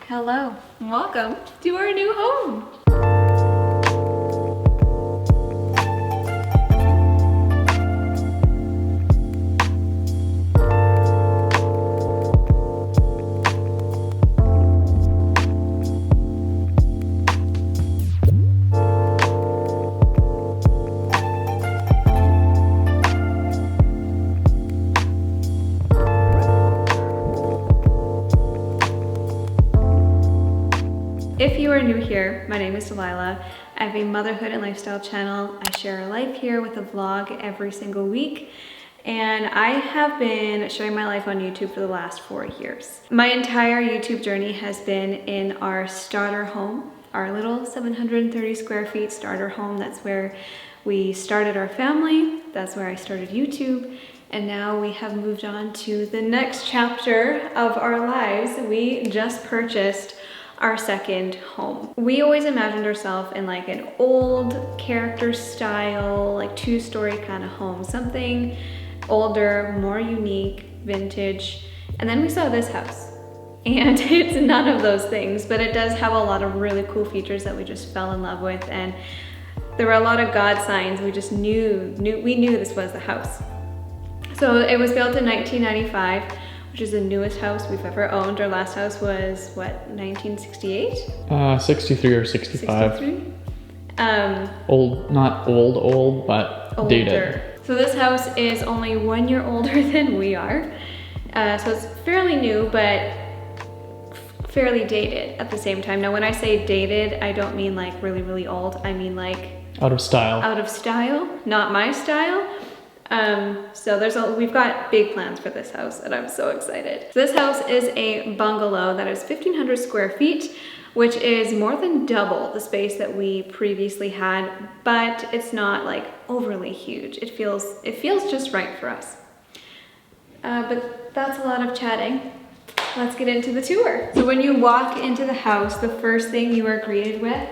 Hello, and welcome to our new home. If you are new here, my name is Delilah. I have a motherhood and lifestyle channel. I share a life here with a vlog every single week. And I have been sharing my life on YouTube for the last 4 years. My entire YouTube journey has been in our starter home, our little 730 square feet starter home. That's where we started our family. That's where I started YouTube. And now we have moved on to the next chapter of our lives. We just purchased our second home. We always imagined ourselves in like an old character style, like 2-story kind of home, something older, more unique, vintage. And then we saw this house and it's none of those things, but it does have a lot of really cool features that we just fell in love with. And there were a lot of God signs. We just knew this was the house. So it was built in 1995. Which is the newest house we've ever owned. Our last house was, what, 1968? 63 or 65. 63? Old, not old, but older. Dated. So this house is only 1 year older than we are. So it's fairly new, but fairly dated at the same time. Now when I say dated, I don't mean like really, really old. I mean like... out of style. Out of style, not my style. So we've got big plans for this house and I'm so excited. So this house is a bungalow that is 1,500 square feet, which is more than double the space that we previously had, but it's not like overly huge. It feels just right for us. But that's a lot of chatting. Let's get into the tour. So when you walk into the house, the first thing you are greeted with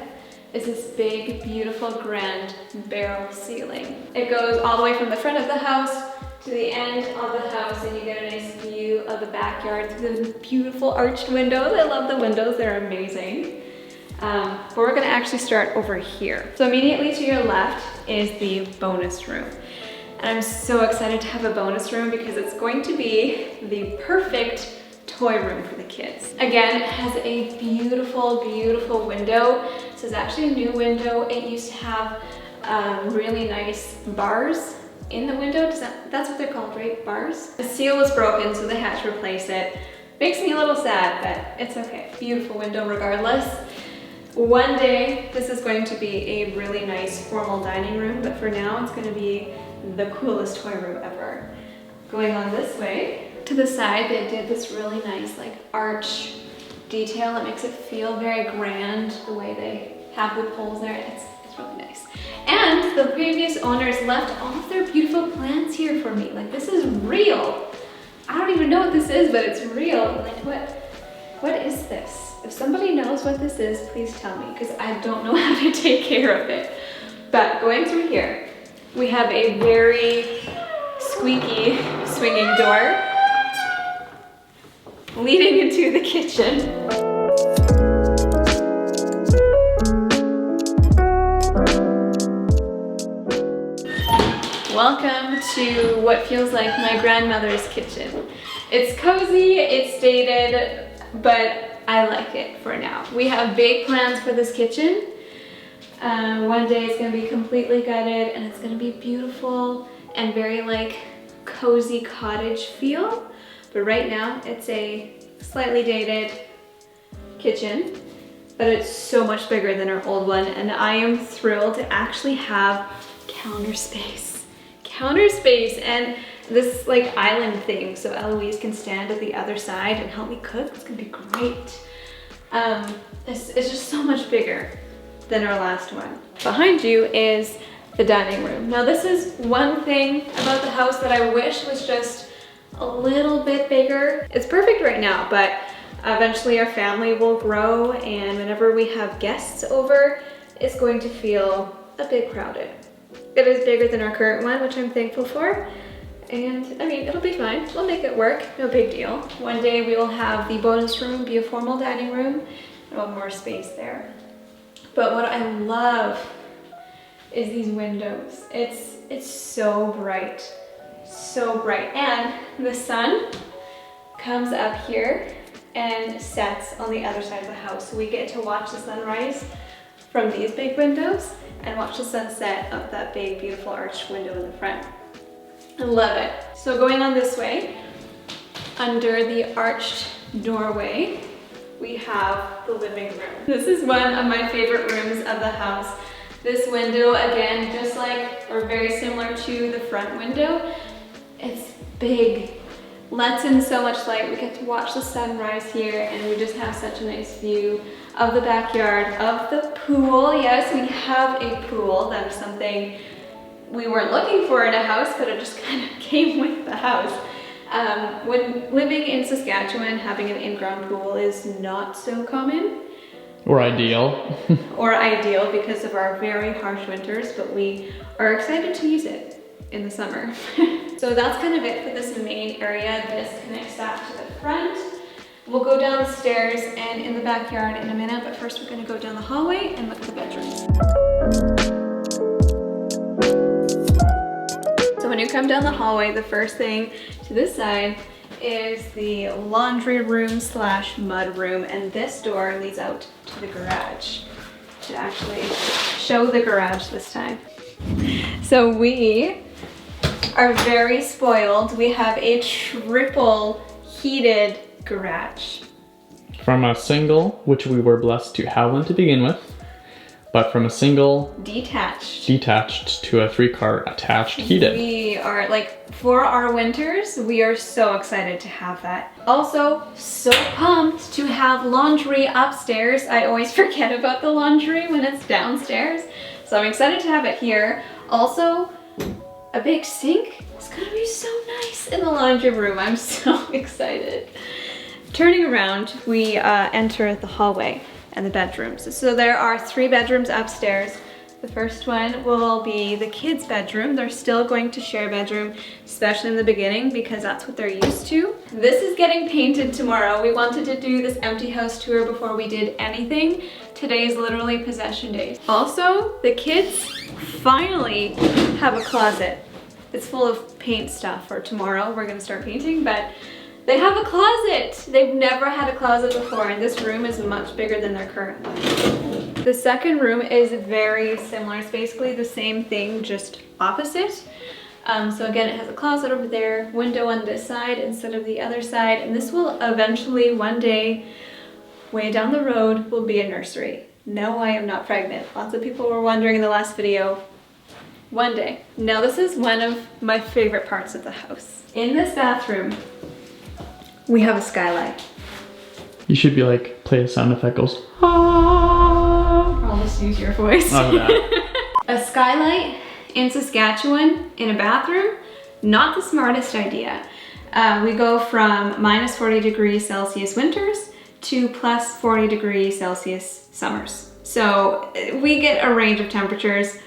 is this big, beautiful, grand barrel ceiling. It goes all the way from the front of the house to the end of the house, and you get a nice view of the backyard through the beautiful arched windows. I love the windows, they're amazing. But we're gonna actually start over here. So immediately to your left is the bonus room. And I'm so excited to have a bonus room because it's going to be the perfect toy room for the kids. Again, it has a beautiful, beautiful window. This is actually a new window. It used to have really nice bars in the window. That's what they're called, right? Bars? The seal was broken, so they had to replace it. Makes me a little sad, but it's okay. Beautiful window regardless. One day, this is going to be a really nice formal dining room, but for now, it's gonna be the coolest toy room ever. Going on this way, to the side, they did this really nice like arch detail. It makes it feel very grand the way they have the poles there. It's really nice. And the previous owners left all of their beautiful plants here for me. Like, this is real. I don't even know what this is, but it's real. Like, what is this? If somebody knows what this is, please tell me, because I don't know how to take care of it. But going through here, we have a very squeaky swinging door leading into the kitchen. Welcome to what feels like my grandmother's kitchen. It's cozy, it's dated, but I like it for now. We have big plans for this kitchen. One day it's gonna be completely gutted and it's gonna be beautiful and very like cozy cottage feel. But right now, it's a slightly dated kitchen, but it's so much bigger than our old one, and I am thrilled to actually have counter space. Counter space, and this like island thing, so Eloise can stand at the other side and help me cook. It's gonna be great. It's just so much bigger than our last one. Behind you is the dining room. Now this is one thing about the house that I wish was just a little bit bigger. It's perfect right now, but eventually our family will grow, and whenever we have guests over, it's going to feel a bit crowded. It is bigger than our current one, which I'm thankful for. And I mean, it'll be fine. We'll make it work, no big deal. One day we will have the bonus room be a formal dining room. I want more space there. But what I love is these windows. It's so bright, so bright. And the sun comes up here and sets on the other side of the house. So we get to watch the sunrise from these big windows and watch the sunset up that big, beautiful arched window in the front. I love it. So going on this way, under the arched doorway, we have the living room. This is one of my favorite rooms of the house. This window, again, just like, or very similar to the front window, it's big, lets in so much light. We get to watch the sunrise here, and we just have such a nice view of the backyard, of the pool. Yes, we have a pool. That is something we weren't looking for in a house, but it just kind of came with the house. When living in Saskatchewan, having an in-ground pool is not so common. Or ideal. Or ideal because of our very harsh winters, but we are excited to use it in the summer. So that's kind of it for this main area. This connects back to the front. We'll go down the stairs and in the backyard in a minute, but first we're gonna go down the hallway and look at the bedrooms. So when you come down the hallway, the first thing to this side is the laundry room slash mud room, and this door leads out to the garage. Should actually show the garage this time. So we are very spoiled. We have a triple heated garage. From a single, which we were blessed to have one to begin with, but from a single detached to a 3-car attached heated. We are like, for our winters, we are so excited to have that. Also, so pumped to have laundry upstairs. I always forget about the laundry when it's downstairs. So I'm excited to have it here. Also, a big sink. It's gonna be so nice in the laundry room. I'm so excited. Turning around, we enter the hallway and the bedrooms. So there are 3 bedrooms upstairs. The first one will be the kids' bedroom. They're still going to share a bedroom, especially in the beginning, because that's what they're used to. This is getting painted tomorrow. We wanted to do this empty house tour before we did anything. Today is literally possession day. Also, the kids finally have a closet. It's full of paint stuff for tomorrow. We're gonna start painting, but they have a closet. They've never had a closet before, and this room is much bigger than their current one. The second room is very similar. It's basically the same thing, just opposite. So again, it has a closet over there, window on this side instead of the other side, and this will eventually, one day, way down the road, will be a nursery. No, I am not pregnant. Lots of people were wondering in the last video. One day. Now, this is one of my favorite parts of the house. In this bathroom, we have a skylight. You should be like, play a sound effect goes, ah. I'll just use your voice. Oh, that. A skylight in Saskatchewan in a bathroom, not the smartest idea. We go from minus 40 degrees Celsius winters to plus 40 degrees Celsius summers. So we get a range of temperatures,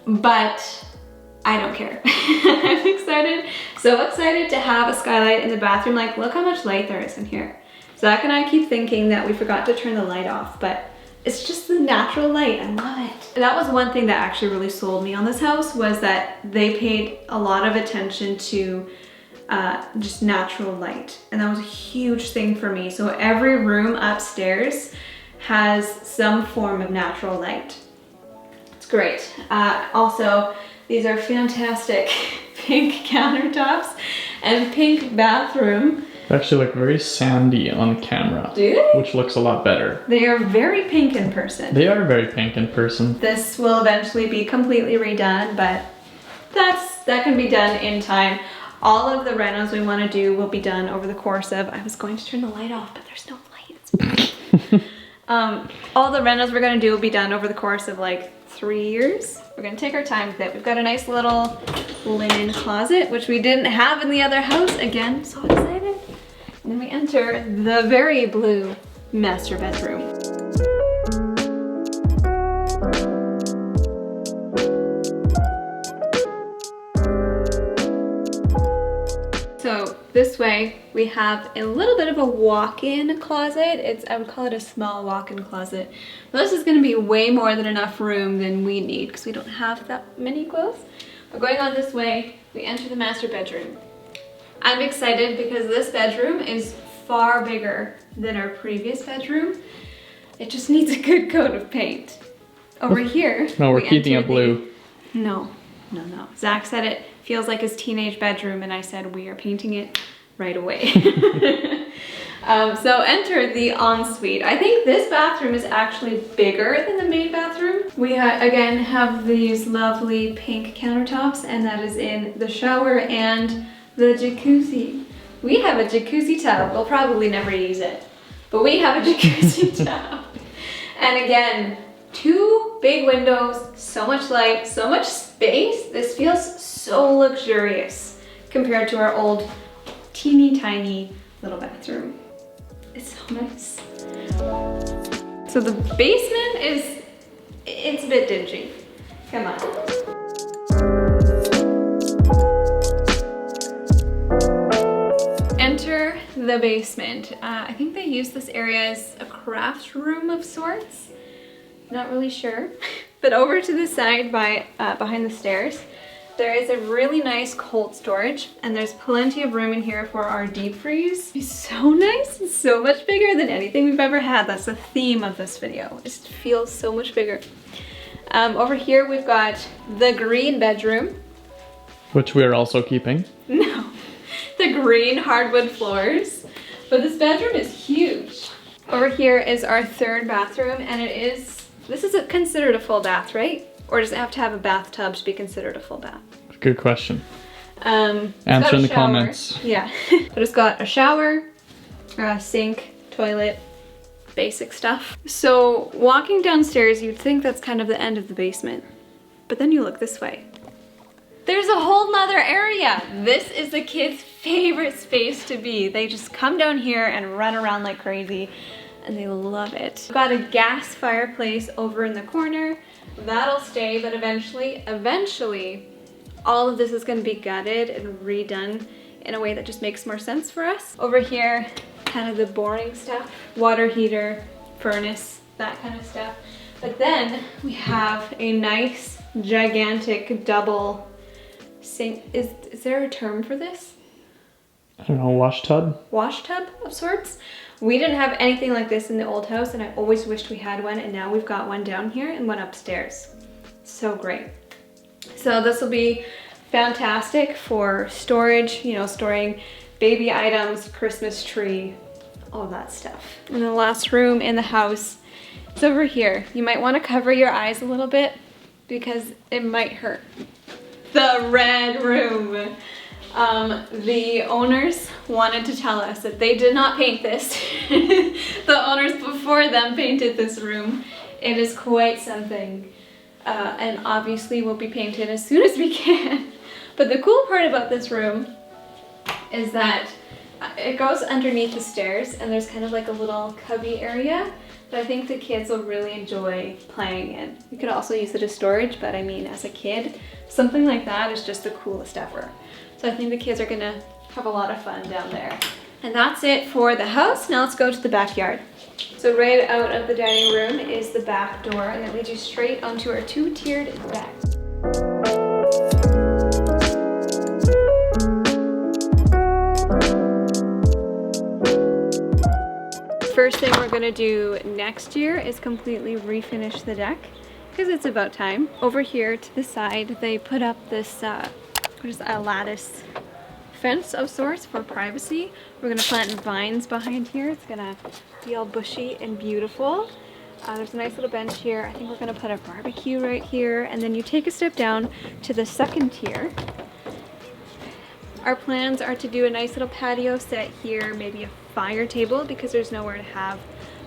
but I don't care. I'm excited, so excited to have a skylight in the bathroom. Like, look how much light there is in here. Zach and I keep thinking that we forgot to turn the light off, but it's just the natural light. I love it. That was one thing that actually really sold me on this house, was that they paid a lot of attention to just natural light. And that was a huge thing for me. So every room upstairs has some form of natural light. It's great. Also, these are fantastic pink countertops and pink bathroom. They actually look very sandy on camera. Do they? Which looks a lot better. They are very pink in person. They are very pink in person. This will eventually be completely redone, but that can be done in time. All of the renos we want to do will be done over the course of, I was going to turn the light off, but there's no light. All the renos we're going to do will be done over the course of like 3 years. We're going to take our time with it. We've got a nice little linen closet, which we didn't have in the other house. Again, so excited. And then we enter the very blue master bedroom. this way we have a little bit of a walk-in closet. I would call it a small walk-in closet. This is gonna be way more than enough room than we need because we don't have that many clothes. But going on this way, we enter the master bedroom. I'm excited because this bedroom is far bigger than our previous bedroom. It just needs a good coat of paint. Over here, no, we're keeping it blue. No. Zach said it feels like his teenage bedroom, and I said we are painting it right away. So enter the ensuite. I think this bathroom is actually bigger than the main bathroom. We again have these lovely pink countertops, and that is in the shower and the jacuzzi. We have a jacuzzi tub. We'll probably never use it, but we have a jacuzzi tub. And again, 2 big windows, so much light, so much space. This feels so luxurious compared to our old teeny tiny little bathroom. It's so nice. So the basement it's a bit dingy. Come on. Enter the basement. I think they use this area as a craft room of sorts. Not really sure. But over to the side behind the stairs, there is a really nice cold storage, and there's plenty of room in here for our deep freeze. It's so nice and so much bigger than anything we've ever had. That's the theme of this video. It just feels so much bigger. Over here we've got the green bedroom. Which we are also keeping. No. The green hardwood floors. But this bedroom is huge. Over here is our third bathroom, and this is considered a full bath, right? Or does it have to have a bathtub to be considered a full bath? Good question. Answer in the comments. Yeah. But it's got a shower, a sink, toilet, basic stuff. So walking downstairs, you'd think that's kind of the end of the basement. But then you look this way. There's a whole nother area. This is the kids' favorite space to be. They just come down here and run around like crazy, and they love it. We've got a gas fireplace over in the corner. That'll stay, but eventually, all of this is gonna be gutted and redone in a way that just makes more sense for us. Over here, kind of the boring stuff. Water heater, furnace, that kind of stuff. But then we have a nice, gigantic double sink. Is there a term for this? I don't know, wash tub? Wash tub of sorts. We didn't have anything like this in the old house, and I always wished we had one, and now we've got one down here and one upstairs. So great. So this will be fantastic for storage, you know, storing baby items, Christmas tree, all that stuff. And the last room in the house is over here. You might want to cover your eyes a little bit because it might hurt. The red room. The owners wanted to tell us that they did not paint this. The owners before them painted this room. It is quite something. And obviously will be painted as soon as we can. But the cool part about this room is that it goes underneath the stairs, and there's kind of like a little cubby area that I think the kids will really enjoy playing in. You could also use it as storage, but I mean, as a kid, something like that is just the coolest ever. So I think the kids are gonna have a lot of fun down there. And that's it for the house. Now let's go to the backyard. So right out of the dining room is the back door, and it leads you straight onto our 2-tiered deck. First thing we're gonna do next year is completely refinish the deck, because it's about time. Over here to the side, they put up this a lattice fence of sorts for privacy. We're gonna plant vines behind here. It's gonna be all bushy and beautiful. There's a nice little bench here. I think we're gonna put a barbecue right here, and then you take a step down to the second tier. Our plans are to do a nice little patio set here, maybe a fire table, because there's nowhere to have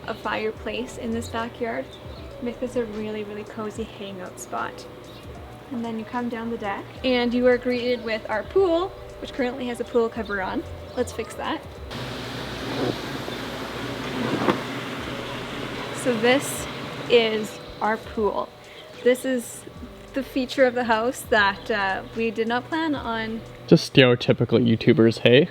a fireplace in this backyard. Make this a really, really cozy hangout spot. And then you come down the deck and you are greeted with our pool, which currently has a pool cover on. Let's fix that. So this is our pool. This is the feature of the house that we did not plan on. Just stereotypical YouTubers, hey?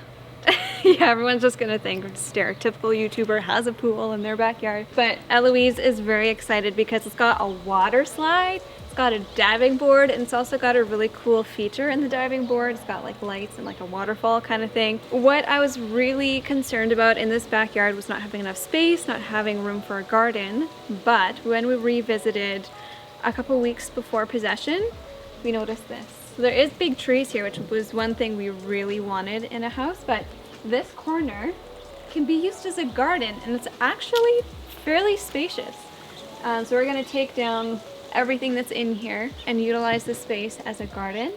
Yeah, everyone's just gonna think stereotypical YouTuber has a pool in their backyard. But Eloise is very excited because it's got a water slide, it's got a diving board, and it's also got a really cool feature in the diving board. It's got like lights and like a waterfall kind of thing. What I was really concerned about in this backyard was not having enough space, not having room for a garden. But when we revisited a couple weeks before possession, we noticed this. So there is big trees here, which was one thing we really wanted in a house, but this corner can be used as a garden, and it's actually fairly spacious. So we're gonna take down everything that's in here and utilize this space as a garden.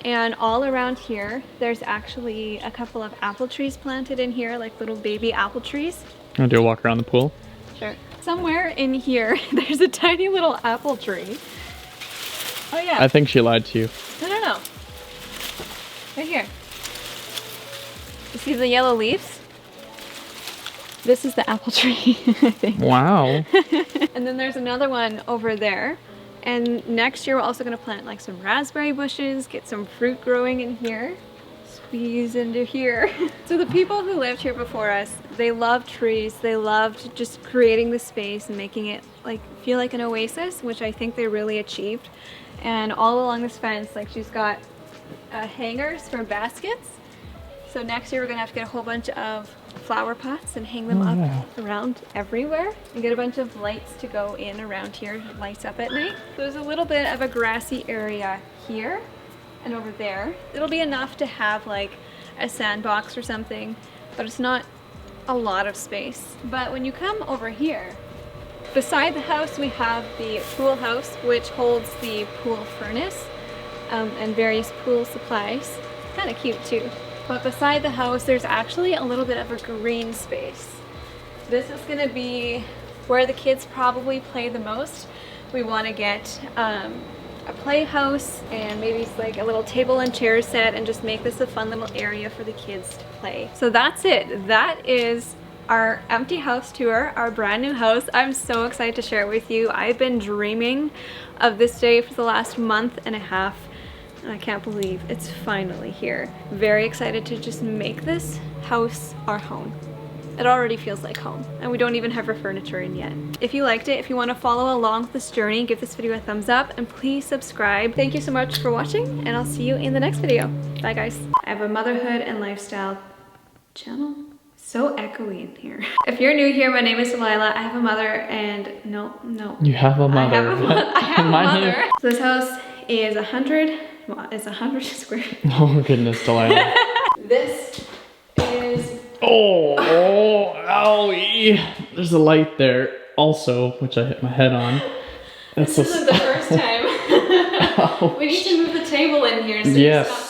And all around here, there's actually a couple of apple trees planted in here, like little baby apple trees. Want to do a walk around the pool? Sure. Somewhere in here, there's a tiny little apple tree. Oh yeah. I think she lied to you. No. Right here. You see the yellow leaves? This is the apple tree, I think. Wow. And then there's another one over there. And next year we're also gonna plant like some raspberry bushes, get some fruit growing in here. Squeeze into here. So the people who lived here before us, they loved trees. They loved just creating the space and making it like feel like an oasis, which I think they really achieved. And all along this fence, like she's got hangers for baskets. So next year we're gonna have to get a whole bunch of flower pots and hang them up around everywhere, and get a bunch of lights to go in around here, lights up at night. So there's a little bit of a grassy area here and over there. It'll be enough to have like a sandbox or something, but it's not a lot of space. But when you come over here, beside the house we have the pool house, which holds the pool furnace and various pool supplies. Kind of cute too. But beside the house, there's actually a little bit of a green space. This is gonna be where the kids probably play the most. We want to get a playhouse and maybe like a little table and chair set and just make this a fun little area for the kids to play. So that's it. That is our empty house tour, our brand new house. I'm so excited to share it with you. I've been dreaming of this day for the last month and a half. And I can't believe it's finally here. Very excited to just make this house our home. It already feels like home, and we don't even have our furniture in yet. If you liked it, if you want to follow along with this journey, give this video a thumbs up and please subscribe. Thank you so much for watching, and I'll see you in the next video. Bye guys. I have a motherhood and lifestyle channel. So echoey in here. If you're new here, my name is Delilah. I have a mother and no. You have a mother. I have a mother. So this house is 100 square feet. Oh goodness, Delilah. This is... Oh, owie. There's a light there also, which I hit my head on. This isn't the first time. We need to move the table in here so yes. you stop